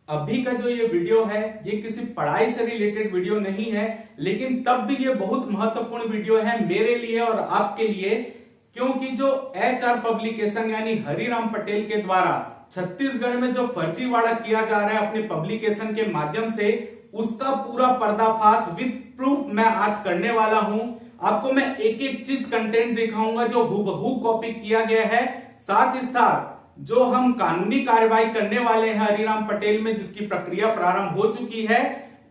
अभी का जो ये वीडियो है ये किसी पढ़ाई से रिलेटेड वीडियो नहीं है, लेकिन तब भी ये बहुत महत्वपूर्ण वीडियो है मेरे लिए और आपके लिए, क्योंकि जो HR पब्लिकेशन यानी हरिराम पटेल के द्वारा छत्तीसगढ़ में जो फर्जीवाड़ा किया जा रहा है अपने पब्लिकेशन के माध्यम से, उसका पूरा पर्दाफाश विद प्रूफ मैं आज करने वाला हूं। आपको मैं एक एक चीज कंटेंट दिखाऊंगा जो हूबहू कॉपी किया गया है। साथ ही साथ जो हम कानूनी कार्रवाई करने वाले हैं हरिराम पटेल में, जिसकी प्रक्रिया प्रारंभ हो चुकी है,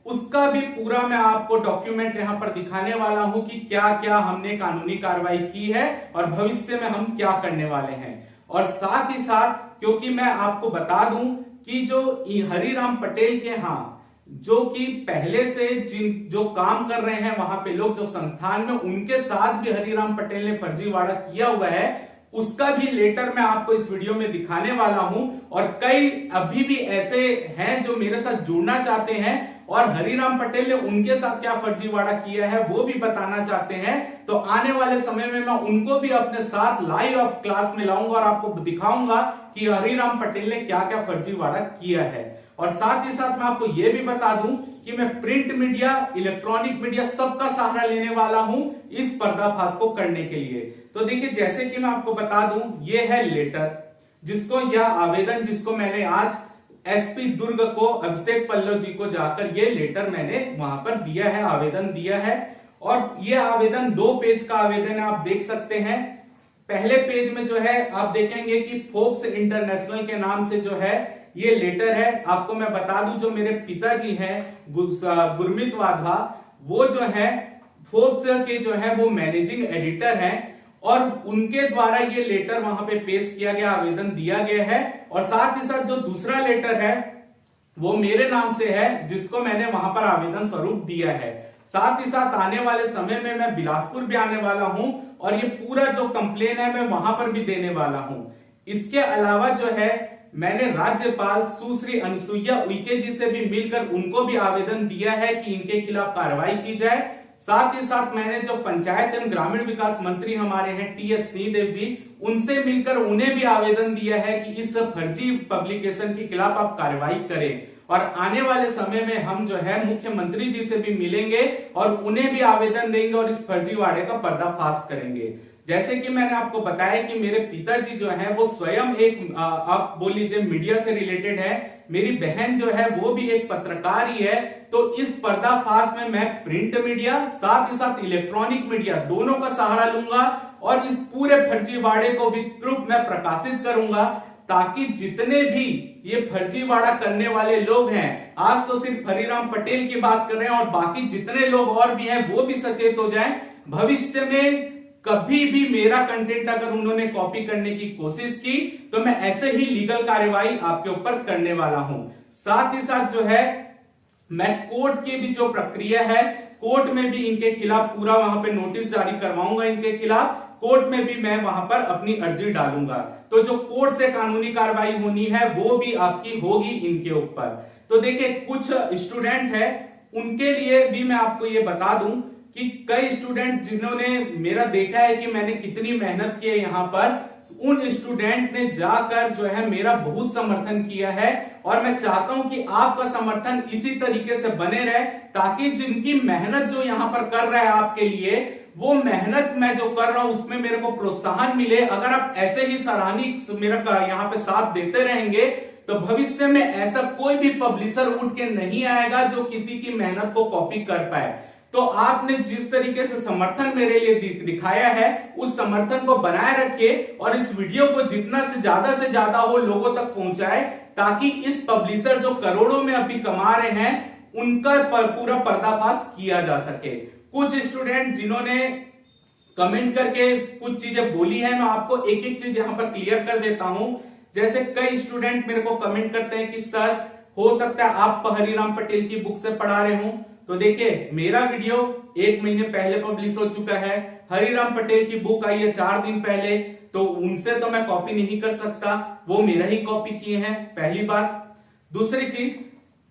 उसका भी पूरा मैं आपको डॉक्यूमेंट यहां पर दिखाने वाला हूं कि क्या क्या हमने कानूनी कार्रवाई की है और भविष्य में हम क्या करने वाले हैं। और साथ ही साथ क्योंकि मैं आपको बता दूं कि जो हरिराम पटेल के यहाँ जो कि पहले से जो काम कर रहे हैं वहां पे लोग जो संस्थान में, उनके साथ भी हरिराम पटेल ने फर्जीवाड़ा किया हुआ है, उसका भी लेटर मैं आपको इस वीडियो में दिखाने वाला हूं। और कई अभी भी ऐसे हैं जो मेरे साथ जुड़ना चाहते हैं और हरिराम पटेल ने उनके साथ क्या फर्जीवाड़ा किया है वो भी बताना चाहते हैं, तो आने वाले समय में मैं उनको भी अपने साथ लाइव क्लास में लाऊंगा और आपको दिखाऊंगा कि हरिराम पटेल ने क्या क्या फर्जीवाड़ा किया है। और साथ ही साथ मैं आपको यह भी बता दूं कि मैं प्रिंट मीडिया, इलेक्ट्रॉनिक मीडिया सबका सहारा लेने वाला हूं इस पर्दाफाश को करने के लिए। तो देखिए, जैसे कि मैं आपको बता दूं, ये है लेटर जिसको या आवेदन जिसको मैंने आज SP दुर्ग को अभिषेक पल्लव जी को जाकर ये लेटर मैंने वहां पर दिया है, आवेदन दिया है। और ये आवेदन 2 पेज का आवेदन है, आप देख सकते हैं। पहले पेज में जो है आप देखेंगे कि फोर्ब्स इंटरनेशनल के नाम से जो है ये लेटर है। आपको मैं बता दूं, जो मेरे पिताजी हैं गुरमीत वाधवा, वो जो है फोर्ब्स के जो है वो मैनेजिंग एडिटर हैं और उनके द्वारा ये लेटर वहां पे पेश किया गया, आवेदन दिया गया है। और साथ ही साथ जो दूसरा लेटर है वो मेरे नाम से है, जिसको मैंने वहां पर आवेदन स्वरूप दिया है। साथ ही साथ आने वाले समय में मैं बिलासपुर भी आने वाला हूं और ये पूरा जो कंप्लेन है मैं वहां पर भी देने वाला हूं। इसके अलावा जो है मैंने राज्यपाल सुश्री अनुसुईया उइके जी से भी मिलकर उनको भी आवेदन दिया है कि इनके खिलाफ कार्रवाई की जाए। साथ ही साथ मैंने जो पंचायत एवं ग्रामीण विकास मंत्री हमारे हैं TS सिंहदेव जी, उनसे मिलकर उन्हें भी आवेदन दिया है कि इस फर्जी पब्लिकेशन के खिलाफ आप कार्रवाई करें। और आने वाले समय में हम जो है मुख्यमंत्री जी से भी मिलेंगे और उन्हें भी आवेदन देंगे और इस फर्जीवाड़े का पर्दाफाश करेंगे। जैसे कि मैंने आपको बताया कि मेरे पिताजी जो है वो स्वयं एक आप बोल लीजिए मीडिया से रिलेटेड है, मेरी बहन जो है वो भी एक पत्रकार ही है। तो इस पर्दाफाश में मैं प्रिंट मीडिया साथ ही साथ इलेक्ट्रॉनिक मीडिया दोनों का सहारा लूंगा और इस पूरे फर्जीवाड़े को भी प्रूफ मैं प्रकाशित करूंगा, ताकि जितने भी ये फर्जीवाड़ा करने वाले लोग हैं, आज तो सिर्फ हरिराम पटेल की बात कर रहे हैं और बाकी जितने लोग और भी हैं वो भी सचेत हो जाएं। भविष्य में कभी भी मेरा कंटेंट अगर उन्होंने कॉपी करने की कोशिश की तो मैं ऐसे ही लीगल कार्यवाही आपके ऊपर करने वाला हूं। साथ ही साथ जो है मैं कोर्ट की भी जो प्रक्रिया है, कोर्ट में भी इनके खिलाफ पूरा वहां पे नोटिस जारी करवाऊंगा, इनके खिलाफ कोर्ट में भी मैं वहां पर अपनी अर्जी डालूंगा। तो जो कोर्ट से कानूनी कार्रवाई होनी है वो भी आपकी होगी इनके ऊपर। तो देखिए, कुछ स्टूडेंट है उनके लिए भी मैं आपको ये बता दूं कि कई स्टूडेंट जिन्होंने मेरा देखा है कि मैंने कितनी मेहनत की है यहाँ पर, उन स्टूडेंट ने जाकर जो है मेरा बहुत समर्थन किया है। और मैं चाहता हूं कि आपका समर्थन इसी तरीके से बने रहे, ताकि जिनकी मेहनत जो यहाँ पर कर रहा है आपके लिए, वो मेहनत मैं जो कर रहा हूं उसमें मेरे को प्रोत्साहन मिले। अगर आप ऐसे ही सराहनीय मेरा यहाँ पे साथ देते रहेंगे तो भविष्य में ऐसा कोई भी पब्लिशर उठ के नहीं आएगा जो किसी की मेहनत को कॉपी कर पाए। तो आपने जिस तरीके से समर्थन मेरे लिए दिखाया है, उस समर्थन को बनाए रखिए और इस वीडियो को जितना से ज्यादा हो लोगों तक पहुंचाए, ताकि इस पब्लिशर जो करोड़ों में अभी कमा रहे हैं उनका पूरा पर्दाफाश किया जा सके। कुछ स्टूडेंट जिन्होंने कमेंट करके कुछ चीजें बोली है, मैं आपको एक एक चीज यहां पर क्लियर कर देता हूं। जैसे कई स्टूडेंट मेरे को कमेंट करते हैं कि सर हो सकता है आप हरिराम पटेल की बुक से पढ़ा रहे हो। तो देखिए, मेरा वीडियो 1 महीने पहले पब्लिश हो चुका है, हरिराम पटेल की बुक आई है 4 दिन पहले, तो उनसे तो मैं कॉपी नहीं कर सकता, वो मेरा ही कॉपी किए हैं, पहली बात। दूसरी चीज,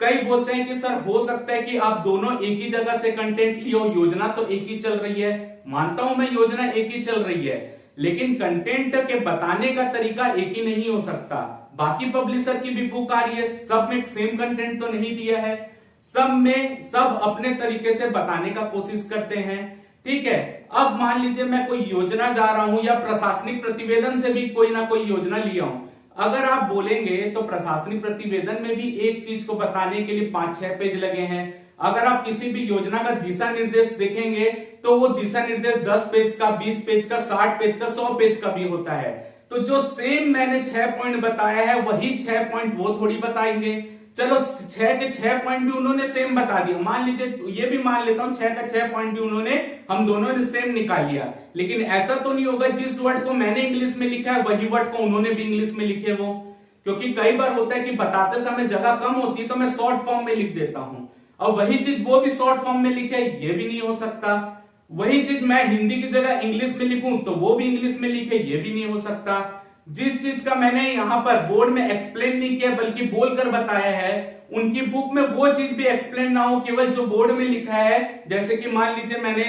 कई बोलते हैं कि सर हो सकता है कि आप दोनों एक ही जगह से कंटेंट लियो, योजना तो एक ही चल रही है। मानता हूं मैं, योजना एक ही चल रही है, लेकिन कंटेंट के बताने का तरीका एक ही नहीं हो सकता। बाकी पब्लिशर की भी बुक आ रही है, सब में सेम कंटेंट तो नहीं दिया है, सब में सब अपने तरीके से बताने का कोशिश करते हैं। ठीक है, अब मान लीजिए मैं कोई योजना जा रहा हूं या प्रशासनिक प्रतिवेदन से भी कोई ना कोई योजना लिया हूं, अगर आप बोलेंगे तो प्रशासनिक प्रतिवेदन में भी एक चीज को बताने के लिए 5-6 पेज लगे हैं। अगर आप किसी भी योजना का दिशा निर्देश देखेंगे तो वो दिशा निर्देश 10 पेज का, 20 पेज का, 60 पेज का, 100 पेज का भी होता है। तो जो सेम मैंने 6 पॉइंट बताया है वही 6 पॉइंट वो थोड़ी बताएंगे। चलो 6 के 6 पॉइंट भी उन्होंने सेम बता दिया, मान लीजिए ये भी मान लेता हूं 6 का 6 पॉइंट भी उन्होंने, हम दोनों ने सेम निकाल लिया, लेकिन ऐसा तो नहीं होगा जिस वर्ड को मैंने इंग्लिश में लिखा है वही वर्ड को उन्होंने भी इंग्लिश में लिखे वो, क्योंकि कई बार होता है कि बताते समय जगह कम होती है तो मैं शॉर्ट फॉर्म में लिख देता हूं, और वही चीज वो भी शॉर्ट फॉर्म में लिखे, ये भी नहीं हो सकता। वही चीज मैं हिंदी की जगह इंग्लिश में लिखूं तो वो भी इंग्लिश में लिखे, ये भी नहीं हो सकता। जिस चीज का मैंने यहाँ पर बोर्ड में एक्सप्लेन नहीं किया बल्कि बोलकर बताया है, उनकी बुक में वो चीज भी एक्सप्लेन ना हो, केवल जो बोर्ड में लिखा है, जैसे कि मान लीजिए मैंने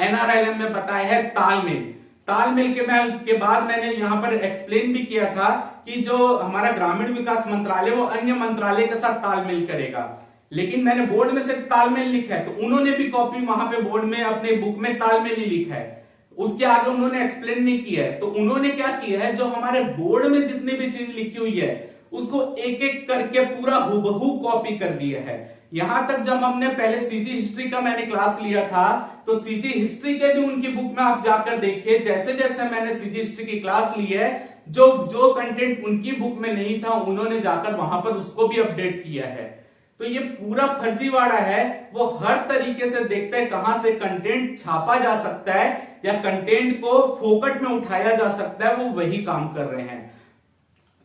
NRLM में बताया है तालमेल, तालमेल के बाद मैंने यहाँ पर एक्सप्लेन भी किया था कि जो हमारा ग्रामीण विकास मंत्रालय वो अन्य मंत्रालय के साथ तालमेल करेगा, लेकिन मैंने बोर्ड में सिर्फ तालमेल लिखा है, तो उन्होंने भी कॉपी वहां पे बोर्ड में अपने बुक में तालमेल ही लिखा है, उसके आगे उन्होंने एक्सप्लेन नहीं किया है। तो उन्होंने क्या किया है, जो हमारे बोर्ड में जितनी भी चीज लिखी हुई है उसको एक एक करके पूरा हुबहू कॉपी कर दिया है। यहां तक जब हमने पहले सीजी हिस्ट्री का मैंने क्लास लिया था तो सीजी हिस्ट्री के भी उनकी बुक में आप जाकर देखिए, जैसे जैसे मैंने सीजी हिस्ट्री की क्लास ली है, जो जो कंटेंट उनकी बुक में नहीं था उन्होंने जाकर वहां पर उसको भी अपडेट किया है। तो ये पूरा फर्जीवाड़ा है, वो हर तरीके से देखते हैं कहां से कंटेंट छापा जा सकता है या कंटेंट को फोकट में उठाया जा सकता है, वो वही काम कर रहे हैं।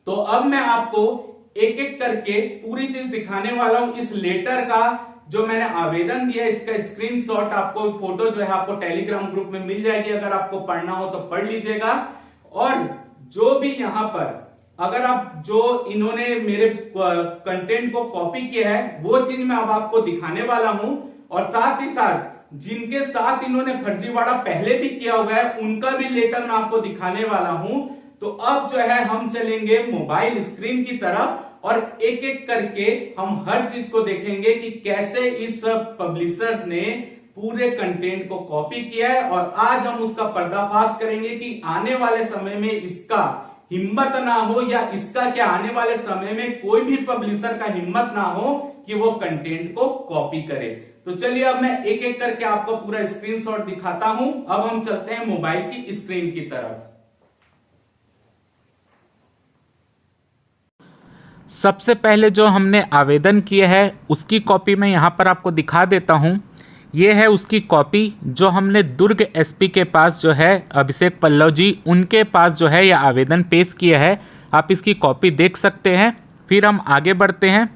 तो अब मैं आपको एक एक करके पूरी चीज दिखाने वाला हूं। इस लेटर का जो मैंने आवेदन दिया इसका स्क्रीनशॉट आपको, फोटो जो है आपको टेलीग्राम ग्रुप में मिल जाएगी, अगर आपको पढ़ना हो तो पढ़ लीजिएगा। और जो भी यहां पर अगर आप जो इन्होंने मेरे कंटेंट को कॉपी किया है वो चीज मैं अब आपको दिखाने वाला हूं, और साथ ही साथ जिनके साथ इन्होंने फर्जीवाड़ा पहले भी किया हुआ है उनका भी लेटर मैं आपको दिखाने वाला हूं। तो अब जो है हम चलेंगे मोबाइल स्क्रीन की तरफ और एक एक करके हम हर चीज को देखेंगे कि कैसे इस पब्लिशर ने पूरे कंटेंट को कॉपी किया है, और आज हम उसका पर्दाफाश करेंगे कि आने वाले समय में इसका हिम्मत ना हो, या इसका क्या आने वाले समय में कोई भी पब्लिशर का हिम्मत ना हो कि वो कंटेंट को कॉपी करे। तो चलिए अब मैं एक एक करके आपको पूरा स्क्रीनशॉट दिखाता हूं। अब हम चलते हैं मोबाइल की स्क्रीन की तरफ। सबसे पहले जो हमने आवेदन किया है उसकी कॉपी मैं यहाँ पर आपको दिखा देता हूँ। ये है उसकी कॉपी जो हमने दुर्ग एसपी के पास जो है अभिषेक पल्लव जी, उनके पास जो है यह आवेदन पेश किया है। आप इसकी कॉपी देख सकते हैं। फिर हम आगे बढ़ते हैं।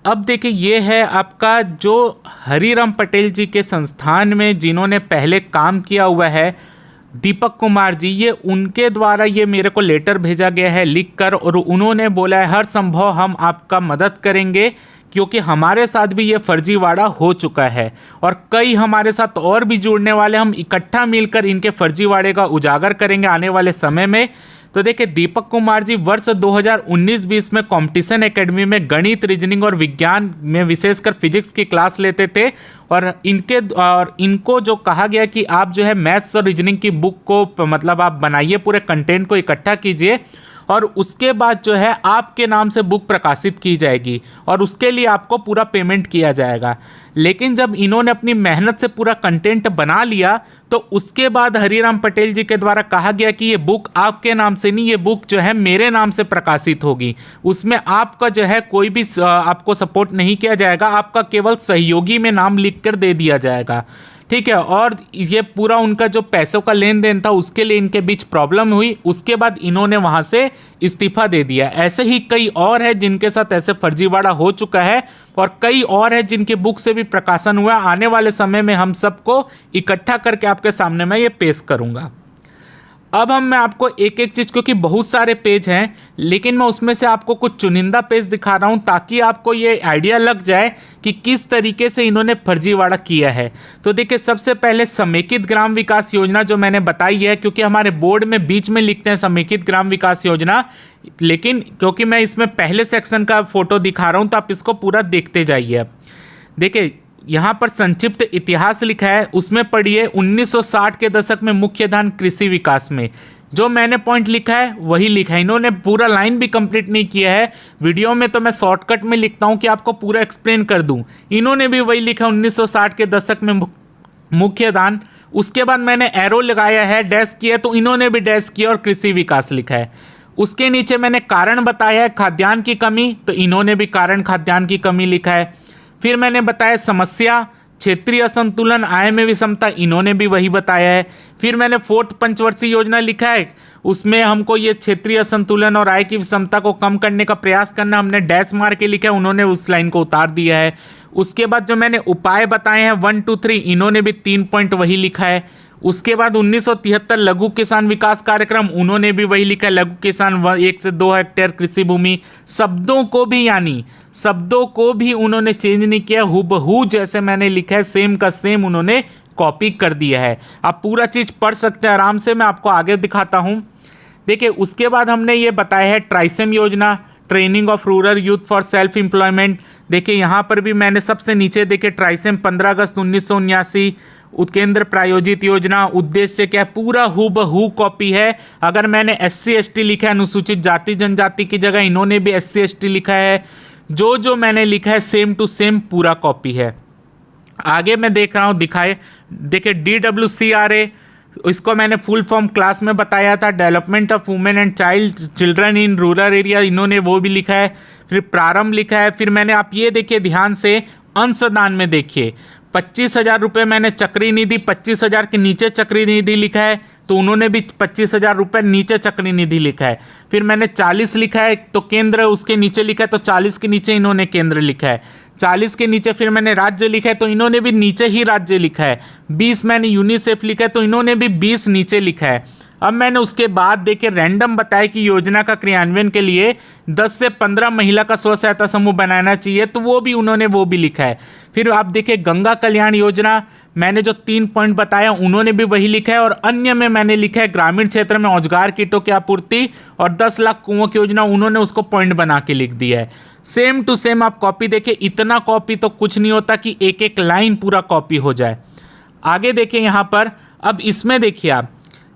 अब देखिए ये है आपका जो हरिराम पटेल जी के संस्थान में जिन्होंने पहले काम किया हुआ है, दीपक कुमार जी, ये उनके द्वारा ये मेरे को लेटर भेजा गया है लिखकर, और उन्होंने बोला है हर संभव हम आपका मदद करेंगे, क्योंकि हमारे साथ भी ये फर्जीवाड़ा हो चुका है और कई हमारे साथ और भी जुड़ने वाले, हम इकट्ठा मिलकर इनके फर्जीवाड़े का उजागर करेंगे आने वाले समय में। तो देखिए दीपक कुमार जी वर्ष 2019-20 में कॉम्पिटिशन एकेडमी में गणित, रीजनिंग और विज्ञान में विशेषकर फिजिक्स की क्लास लेते थे, और इनको जो कहा गया कि आप जो है मैथ्स और रीजनिंग की बुक को मतलब आप बनाइए, पूरे कंटेंट को इकट्ठा कीजिए, और उसके बाद जो है आपके नाम से बुक प्रकाशित की जाएगी और उसके लिए आपको पूरा पेमेंट किया जाएगा। लेकिन जब इन्होंने अपनी मेहनत से पूरा कंटेंट बना लिया तो उसके बाद हरिराम पटेल जी के द्वारा कहा गया कि ये बुक आपके नाम से नहीं, ये बुक जो है मेरे नाम से प्रकाशित होगी, उसमें आपका जो है कोई भी आपको सपोर्ट नहीं किया जाएगा, आपका केवल सहयोगी में नाम लिख कर दे दिया जाएगा। ठीक है, और ये पूरा उनका जो पैसों का लेन देन था उसके लिए इनके बीच प्रॉब्लम हुई, उसके बाद इन्होंने वहाँ से इस्तीफा दे दिया। ऐसे ही कई और है जिनके साथ ऐसे फर्जीवाड़ा हो चुका है, और कई और है जिनके बुक से भी प्रकाशन हुआ। आने वाले समय में हम सबको इकट्ठा करके आपके सामने मैं ये पेश करूँगा। अब मैं आपको एक एक चीज़, क्योंकि बहुत सारे पेज हैं, लेकिन मैं उसमें से आपको कुछ चुनिंदा पेज दिखा रहा हूं ताकि आपको ये आइडिया लग जाए कि किस तरीके से इन्होंने फर्जीवाड़ा किया है। तो देखिए, सबसे पहले समेकित ग्राम विकास योजना जो मैंने बताई है, क्योंकि हमारे बोर्ड में बीच में लिखते हैं समेकित ग्राम विकास योजना, लेकिन क्योंकि मैं इसमें पहले सेक्शन का फोटो दिखा रहा हूँ तो आप इसको पूरा देखते जाइए। अब देखिए, यहाँ पर संक्षिप्त इतिहास लिखा है, उसमें पढ़िए 1960 के दशक में मुख्य ध्यान कृषि विकास में। जो मैंने पॉइंट लिखा है वही लिखा है, इन्होंने पूरा लाइन भी कंप्लीट नहीं किया है। वीडियो में तो मैं शॉर्टकट में लिखता हूँ कि आपको पूरा एक्सप्लेन कर दूँ, इन्होंने भी वही लिखा 1960 के दशक में मुख्य दान। उसके बाद मैंने एरो लगाया है, डैश किया, तो इन्होंने भी डैश किया और कृषि विकास लिखा है। उसके नीचे मैंने कारण बताया है खाद्यान्न की कमी, तो इन्होंने भी कारण खाद्यान्न की कमी लिखा है। फिर मैंने बताया समस्या क्षेत्रीय असंतुलन, आय में विषमता, इन्होंने भी वही बताया है। फिर मैंने 4th पंचवर्षीय योजना लिखा है, उसमें हमको ये क्षेत्रीय असंतुलन और आय की विषमता को कम करने का प्रयास करना, हमने डैश मार के लिखा है, उन्होंने उस लाइन को उतार दिया है। उसके बाद जो मैंने उपाय बताए हैं 1 2 3, इन्होंने भी 3 पॉइंट वही लिखा है। उसके बाद 1973 लघु किसान विकास कार्यक्रम, उन्होंने भी वही लिखा है, लघु किसान 1 से 2 हेक्टेयर कृषि भूमि। शब्दों को भी, यानी शब्दों को भी उन्होंने चेंज नहीं किया, हूबहू जैसे मैंने लिखा है सेम का सेम उन्होंने कॉपी कर दिया है। आप पूरा चीज़ पढ़ सकते हैं आराम से, मैं आपको आगे दिखाता हूँ। देखिए, उसके बाद हमने ये बताया है ट्राइसेम योजना, training of rural youth for self employment. देखिए, यहाँ पर भी मैंने सबसे नीचे देखे ट्राइसेम 15 अगस्त 1979 उत्केंद्र प्रायोजित योजना। उद्देश्य क्या है, पूरा हूबहू कॉपी है। अगर मैंने SC ST लिखा है, अनुसूचित जाति जनजाति की जगह इन्होंने भी SC ST लिखा है। जो मैंने लिखा है सेम टू सेम पूरा कॉपी है। आगे मैं देख रहा हूँ, दिखाए, देखिए DWCRA, इसको मैंने फुल फॉर्म क्लास में बताया था, development of women and children in rural area, इन्होंने वो भी लिखा है। फिर प्रारंभ लिखा है। फिर मैंने, आप ये देखिए ध्यान से, अंशदान में देखिए 25,000 रुपये मैंने चक्री निधि, 25,000 के नीचे चक्री निधि लिखा है, तो उन्होंने भी 25,000 रुपये नीचे चक्री निधि लिखा है। फिर मैंने 40 लिखा है, तो केंद्र उसके नीचे लिखा है, तो 40 के नीचे इन्होंने केंद्र लिखा है। 40 के नीचे फिर मैंने राज्य लिखा है, तो इन्होंने भी नीचे ही राज्य लिखा है। 20 मैंने यूनिसेफ लिखा है, तो इन्होंने भी 20 नीचे लिखा है। अब मैंने उसके बाद देखे रैंडम बताया कि योजना का क्रियान्वयन के लिए 10 से 15 महिला का स्व सहायता समूह बनाना चाहिए, तो वो भी लिखा है। फिर आप देखिए गंगा कल्याण योजना, मैंने जो 3 पॉइंट बताया उन्होंने भी वही लिखा है। और अन्य में मैंने लिखा है ग्रामीण क्षेत्र में औजगार किटों की आपूर्ति और 10 लाख कुओं की योजना, उन्होंने उसको पॉइंट बना के लिख दिया है। सेम टू सेम आप कॉपी देखिए, इतना कॉपी तो कुछ नहीं होता कि एक एक लाइन पूरा कॉपी हो जाए। आगे देखिए यहाँ पर, अब इसमें देखिए आप,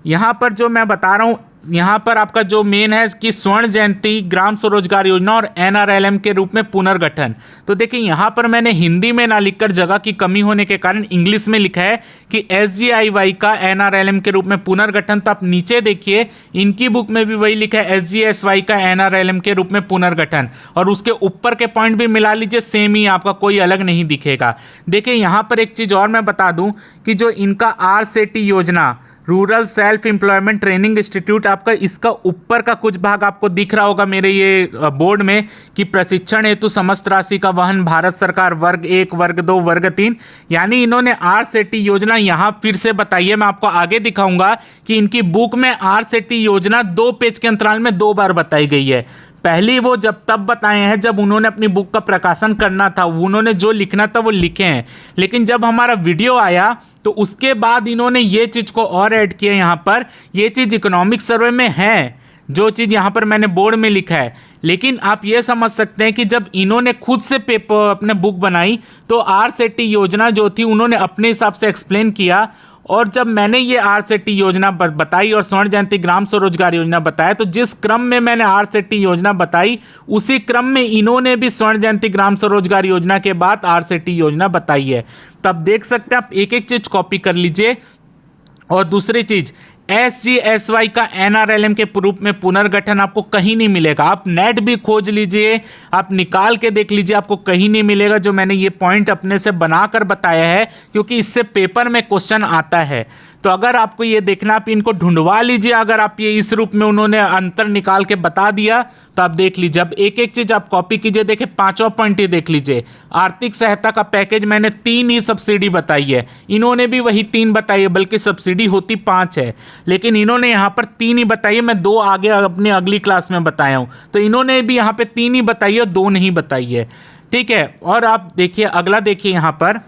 यहाँ पर जो मैं बता रहा हूँ, यहाँ पर आपका जो मेन है कि स्वर्ण जयंती ग्राम स्वरोजगार योजना और NRLM के रूप में पुनर्गठन। तो देखिए, यहाँ पर मैंने हिंदी में ना लिखकर जगह की कमी होने के कारण इंग्लिश में लिखा है कि SGIY का NRLM के रूप में पुनर्गठन। तो आप नीचे देखिए, इनकी बुक में भी वही लिखा है SGSY का NRLM के रूप में पुनर्गठन, और उसके ऊपर के पॉइंट भी मिला लीजिए, सेम ही, आपका कोई अलग नहीं दिखेगा। देखिए, यहाँ पर एक चीज़ और मैं बता दूँ कि जो इनका RCT योजना, rural self employment training institute, आपका इसका ऊपर का कुछ भाग आपको दिख रहा होगा मेरे ये बोर्ड में कि प्रशिक्षण हेतु समस्त राशि का वहन भारत सरकार, वर्ग 1, वर्ग 2, वर्ग 3, यानी इन्होंने RCT योजना यहाँ फिर से बताइए, मैं आपको आगे दिखाऊंगा कि इनकी बुक में RCT योजना 2 पेज के अंतराल में 2 बार बताई गई है। पहली वो जब तब बताए हैं जब उन्होंने अपनी बुक का प्रकाशन करना था, उन्होंने जो लिखना था वो लिखे हैं, लेकिन जब हमारा वीडियो आया तो उसके बाद इन्होंने ये चीज़ को और ऐड किया। यहाँ पर ये चीज़ इकोनॉमिक सर्वे में है, जो चीज़ यहाँ पर मैंने बोर्ड में लिखा है, लेकिन आप ये समझ सकते हैं कि जब इन्होंने खुद से पेपर अपने बुक बनाई तो RCT योजना जो थी उन्होंने अपने हिसाब से एक्सप्लेन किया, और जब मैंने ये RCT योजना बताई और स्वर्ण जयंती ग्राम स्वरोजगार योजना बताया, तो जिस क्रम में मैंने RCT योजना बताई उसी क्रम में इन्होंने भी स्वर्ण जयंती ग्राम स्वरोजगार योजना के बाद RCT योजना बताई है। तब देख सकते हैं आप, एक एक चीज कॉपी कर लीजिए। और दूसरी चीज, SGSY का NRLM के रूप में पुनर्गठन आपको कहीं नहीं मिलेगा। आप नेट भी खोज लीजिए, आप निकाल के देख लीजिए, आपको कहीं नहीं मिलेगा। जो मैंने ये पॉइंट अपने से बनाकर बताया है, क्योंकि इससे पेपर में क्वेश्चन आता है। तो अगर आपको ये देखना, आप इनको ढूंढवा लीजिए। अगर आप ये इस रूप में उन्होंने अंतर निकाल के बता दिया तो आप देख लीजिए। अब एक एक चीज आप कॉपी कीजिए। देखिए 5वां पॉइंट ही देख लीजिए, आर्थिक सहायता का पैकेज मैंने 3 ही सब्सिडी बताई है, इन्होंने भी वही 3 बताई है, बल्कि सब्सिडी होती 5 है, लेकिन इन्होंने यहाँ पर 3 ही बताई है। मैं 2 आगे अपनी अगली क्लास में बताया हूँ, तो इन्होंने भी यहाँ पे 3 ही बताई है, 2 नहीं बताई है। ठीक है, और आप देखिए अगला, देखिए यहाँ पर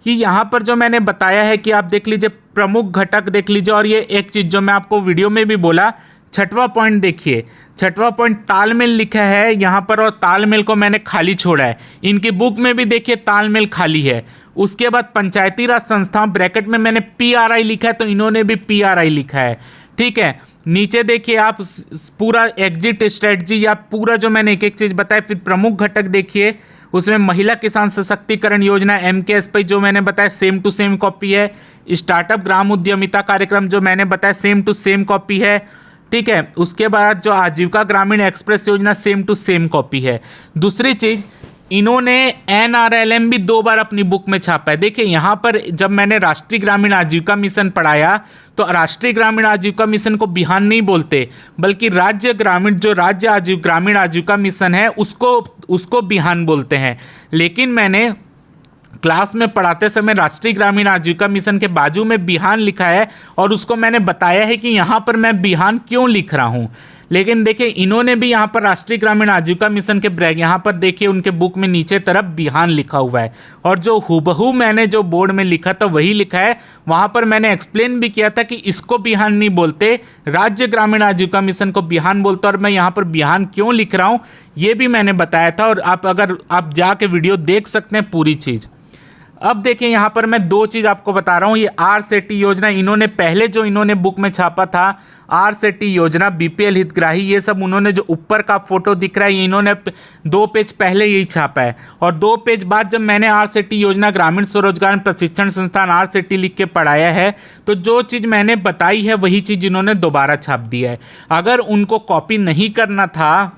कि यहाँ पर जो मैंने बताया है कि आप देख लीजिए प्रमुख घटक देख लीजिए। और ये एक चीज जो मैं आपको वीडियो में भी बोला, 6वां पॉइंट देखिए, 6वां पॉइंट तालमेल लिखा है यहाँ पर, और तालमेल को मैंने खाली छोड़ा है। इनकी बुक में भी देखिए तालमेल खाली है। उसके बाद पंचायती राज संस्थाओं, ब्रैकेट में मैंने PRI लिखा है, तो इन्होंने भी PRI लिखा है। ठीक है, नीचे देखिए आप पूरा एग्जिट स्ट्रेटजी या पूरा जो मैंने एक एक चीज बताया। फिर प्रमुख घटक देखिए, उसमें महिला किसान सशक्तिकरण योजना MKSP जो मैंने बताया सेम टू सेम कॉपी है। स्टार्टअप ग्राम उद्यमिता कार्यक्रम जो मैंने बताया सेम टू सेम कॉपी है। ठीक है, उसके बाद जो आजीविका ग्रामीण एक्सप्रेस योजना सेम टू सेम कॉपी है। दूसरी चीज, इन्होंने NRLM भी 2 बार अपनी बुक में छापा है। देखिए यहाँ पर जब मैंने राष्ट्रीय ग्रामीण आजीविका मिशन पढ़ाया, तो राष्ट्रीय ग्रामीण आजीविका मिशन को बिहान नहीं बोलते, बल्कि राज्य ग्रामीण आजीविका मिशन है उसको बिहान बोलते हैं। लेकिन मैंने क्लास में पढ़ाते समय राष्ट्रीय ग्रामीण आजीविका मिशन के बाजू में बिहान लिखा है, और उसको मैंने बताया है कि यहाँ पर मैं बिहान क्यों लिख रहा हूँ। लेकिन देखिए इन्होंने भी यहाँ पर राष्ट्रीय ग्रामीण आजीविका मिशन के ब्रैक, यहाँ पर देखिए उनके बुक में नीचे तरफ बिहान लिखा हुआ है, और जो हूबहू मैंने जो बोर्ड में लिखा था वही लिखा है। वहाँ पर मैंने एक्सप्लेन भी किया था कि इसको बिहान नहीं बोलते, राज्य ग्रामीण आजीविका मिशन को बिहान बोलते, और मैं यहाँ पर बिहान क्यों लिख रहा हूँ ये भी मैंने बताया था। और अगर आप जाके वीडियो देख सकते हैं पूरी चीज़। अब देखिए यहाँ पर मैं 2 चीज़ आपको बता रहा हूँ। ये RCT योजना, इन्होंने पहले जो इन्होंने बुक में छापा था RCT योजना, BPL हितग्राही, ये सब उन्होंने जो ऊपर का फोटो दिख रहा है ये इन्होंने 2 पेज पहले यही छापा है, और 2 पेज बाद जब मैंने RCT योजना ग्रामीण स्वरोजगार प्रशिक्षण संस्थान RCT लिख के पढ़ाया है, तो जो चीज़ मैंने बताई है वही चीज़ इन्होंने दोबारा छाप दी है। अगर उनको कॉपी नहीं करना था,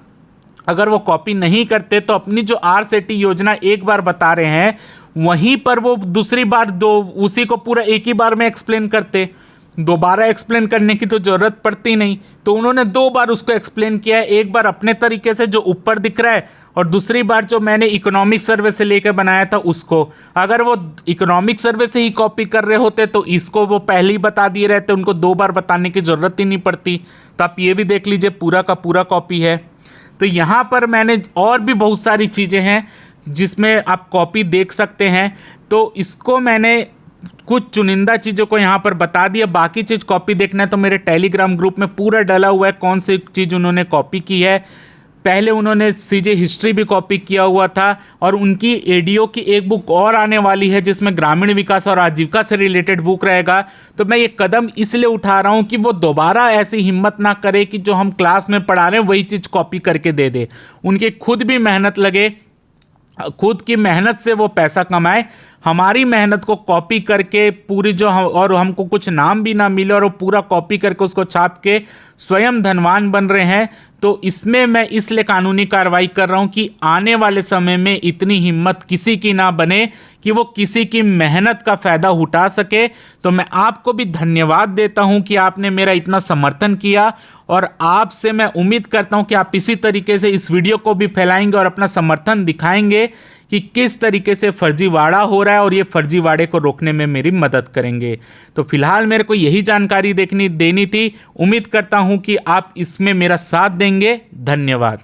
अगर वो कॉपी नहीं करते तो अपनी जो RCT योजना एक बार बता रहे हैं वहीं पर वो दूसरी बार उसी को पूरा एक ही बार में एक्सप्लेन करते, दोबारा एक्सप्लेन करने की तो जरूरत पड़ती नहीं। तो उन्होंने 2 बार उसको एक्सप्लेन किया है, एक बार अपने तरीके से जो ऊपर दिख रहा है, और दूसरी बार जो मैंने इकोनॉमिक सर्वे से लेकर बनाया था उसको। अगर वो इकोनॉमिक सर्वे से ही कॉपी कर रहे होते तो इसको वो पहले ही बता दिए रहते, उनको 2 बार बताने की जरूरत ही नहीं पड़ती। तो आप ये भी देख लीजिए पूरा का पूरा कॉपी है। तो यहाँ पर मैंने और भी बहुत सारी चीज़ें हैं जिसमें आप कॉपी देख सकते हैं। तो इसको मैंने कुछ चुनिंदा चीज़ों को यहाँ पर बता दिया, बाकी चीज़ कॉपी देखना है तो मेरे टेलीग्राम ग्रुप में पूरा डला हुआ है कौन सी चीज़ उन्होंने कॉपी की है। पहले उन्होंने CJ हिस्ट्री भी कॉपी किया हुआ था, और उनकी ADO की एक बुक और आने वाली है जिसमें ग्रामीण विकास और आजीविका से रिलेटेड बुक रहेगा। तो मैं ये कदम इसलिए उठा रहा हूँ कि वो दोबारा ऐसी हिम्मत ना करे कि जो हम क्लास में पढ़ा रहे हैं वही चीज़ कॉपी करके दे दे। उनकी खुद भी मेहनत लगे, खुद की मेहनत से वो पैसा कमाए। हमारी मेहनत को कॉपी करके पूरी और हमको कुछ नाम भी ना मिले और वो पूरा कॉपी करके उसको छाप के स्वयं धनवान बन रहे हैं। तो इसमें मैं इसलिए कानूनी कार्रवाई कर रहा हूं कि आने वाले समय में इतनी हिम्मत किसी की ना बने कि वो किसी की मेहनत का फायदा उठा सके। तो मैं आपको भी धन्यवाद देता हूं कि आपने मेरा इतना समर्थन किया, और आपसे मैं उम्मीद करता हूं कि आप इसी तरीके से इस वीडियो को भी फैलाएंगे और अपना समर्थन दिखाएंगे कि किस तरीके से फर्जीवाड़ा हो रहा है, और ये फर्जीवाड़े को रोकने में मेरी मदद करेंगे। तो फिलहाल मेरे को यही जानकारी देनी थी। उम्मीद करता हूं कि आप इसमें मेरा साथ देंगे। धन्यवाद।